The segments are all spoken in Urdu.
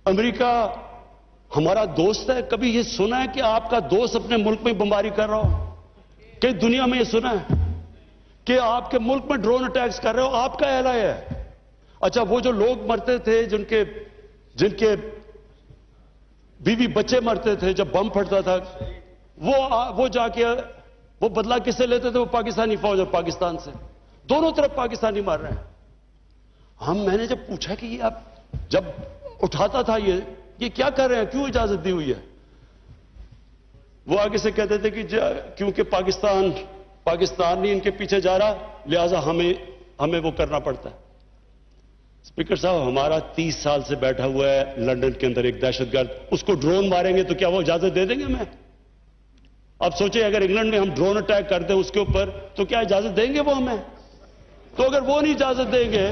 امریکہ ہمارا دوست ہے؟ کبھی یہ سنا ہے کہ آپ کا دوست اپنے ملک میں بمباری کر رہا ہو؟ کہ دنیا میں یہ سنا ہے کہ آپ کے ملک میں ڈرون اٹیکس کر رہے ہو؟ آپ کا اعلان ہے۔ اچھا، وہ جو لوگ مرتے تھے، جن کے بیوی بچے مرتے تھے جب بم پھٹتا تھا، وہ جا کے وہ بدلہ کس سے لیتے تھے؟ وہ پاکستانی فوج اور پاکستان سے، دونوں طرف پاکستانی مار رہے ہیں۔ میں نے جب پوچھا کہ یہ آپ جب اٹھاتا تھا یہ کیا کر رہے ہیں، کیوں اجازت دی ہوئی ہے؟ وہ آگے سے کہتے تھے کہ کیونکہ پاکستان نہیں ان کے پیچھے جا رہا، لہذا ہمیں وہ کرنا پڑتا ہے۔ اسپیکر صاحب، ہمارا 30 سال سے بیٹھا ہوا ہے لندن کے اندر ایک دہشت گرد، اس کو ڈرون ماریں گے تو کیا وہ اجازت دے دیں گے ہمیں؟ اب سوچیں اگر انگلینڈ میں ہم ڈرون اٹیک کر دیں اس کے اوپر تو کیا اجازت دیں گے وہ ہمیں؟ تو اگر وہ نہیں اجازت دیں گے،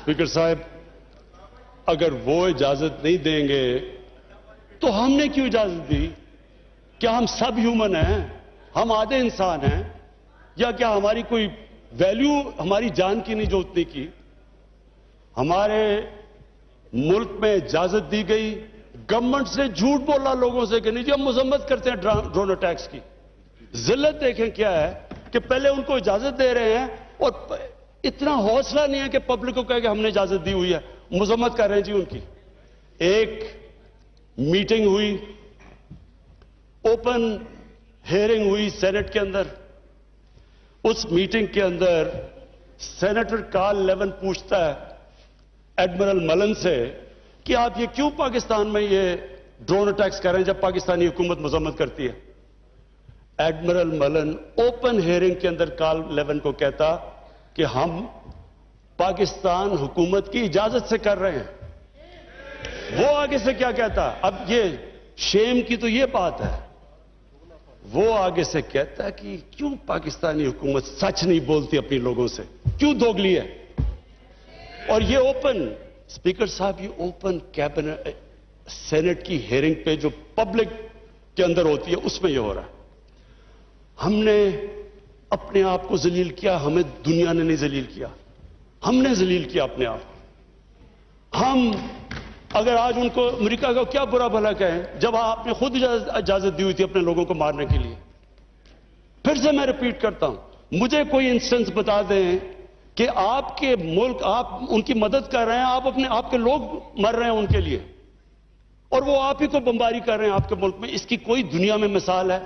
اسپیکر صاحب اگر وہ اجازت نہیں دیں گے تو ہم نے کیوں اجازت دی؟ کیا ہم سب ہیومن ہیں؟ ہم آدھے انسان ہیں؟ یا کیا ہماری کوئی ویلیو ہماری جان کی نہیں جو اتنی کی؟ ہمارے ملک میں اجازت دی گئی، گورنمنٹ سے جھوٹ بولا لوگوں سے کہ نہیں جی ہم مذمت کرتے ہیں ڈرون اٹیکس کی۔ ذلت دیکھیں کیا ہے کہ پہلے ان کو اجازت دے رہے ہیں اور اتنا حوصلہ نہیں ہے کہ پبلک کو کہے کہ ہم نے اجازت دی ہوئی ہے، مذمت کر رہے ہیں جی ان کی۔ ایک میٹنگ ہوئی، اوپن ہیئرنگ ہوئی سینٹ کے اندر۔ اس میٹنگ کے اندر سینیٹر کارل لیون پوچھتا ہے ایڈمرل ملن سے کہ آپ یہ کیوں پاکستان میں یہ ڈرون اٹیکس کر رہے ہیں جب پاکستانی حکومت مذمت کرتی ہے؟ ایڈمرل ملن اوپن ہیئرنگ کے اندر کارل لیون کو کہتا کہ ہم پاکستان حکومت کی اجازت سے کر رہے ہیں۔ وہ آگے سے کیا کہتا؟ اب یہ شیم کی تو یہ بات ہے، وہ آگے سے کہتا ہے کہ کیوں پاکستانی حکومت سچ نہیں بولتی اپنی لوگوں سے، کیوں دوگلی ہے؟ اور یہ اوپن، اسپیکر صاحب یہ اوپن کیبنٹ سینٹ کی ہیئرنگ پہ جو پبلک کے اندر ہوتی ہے اس میں یہ ہو رہا ہے۔ ہم نے اپنے آپ کو ذلیل کیا، ہمیں دنیا نے نہیں ذلیل کیا، ہم نے ذلیل کیا اپنے آپ کو۔ ہم اگر آج ان کو امریکہ کا کیا برا بھلا کہیں جب آپ نے خود اجازت دی ہوئی تھی اپنے لوگوں کو مارنے کے لیے؟ پھر سے میں ریپیٹ کرتا ہوں، مجھے کوئی انسٹنس بتا دیں کہ آپ کے ملک آپ ان کی مدد کر رہے ہیں، آپ کے لوگ مر رہے ہیں ان کے لیے اور وہ آپ ہی کو بمباری کر رہے ہیں آپ کے ملک میں، اس کی کوئی دنیا میں مثال ہے؟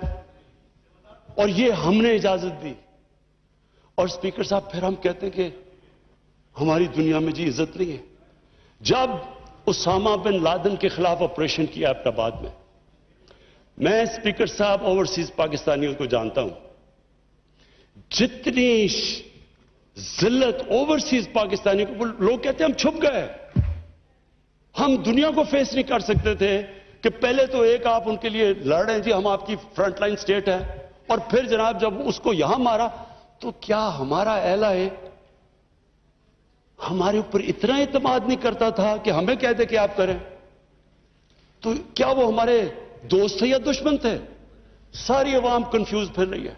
اور یہ ہم نے اجازت دی۔ اور اسپیکر صاحب پھر ہم کہتے ہیں کہ ہماری دنیا میں جی عزت نہیں ہے۔ جب اسامہ بن لادن کے خلاف آپریشن کیا ایبٹ آباد میں اسپیکر صاحب اوورسیز پاکستانیوں کو جانتا ہوں، جتنی ذلت اوورسیز پاکستانیوں کو، لوگ کہتے ہیں ہم چھپ گئے، ہم دنیا کو فیس نہیں کر سکتے تھے کہ پہلے تو ایک آپ ان کے لیے لڑ رہے ہیں جی ہم آپ کی فرنٹ لائن سٹیٹ ہے، اور پھر جناب جب اس کو یہاں مارا تو کیا ہمارا اہلا ہے ہمارے اوپر اتنا اعتماد نہیں کرتا تھا کہ ہمیں کہتے کہ آپ کریں؟ تو کیا وہ ہمارے دوست تھے یا دشمن تھے؟ ساری عوام کنفیوز پھر رہی ہے۔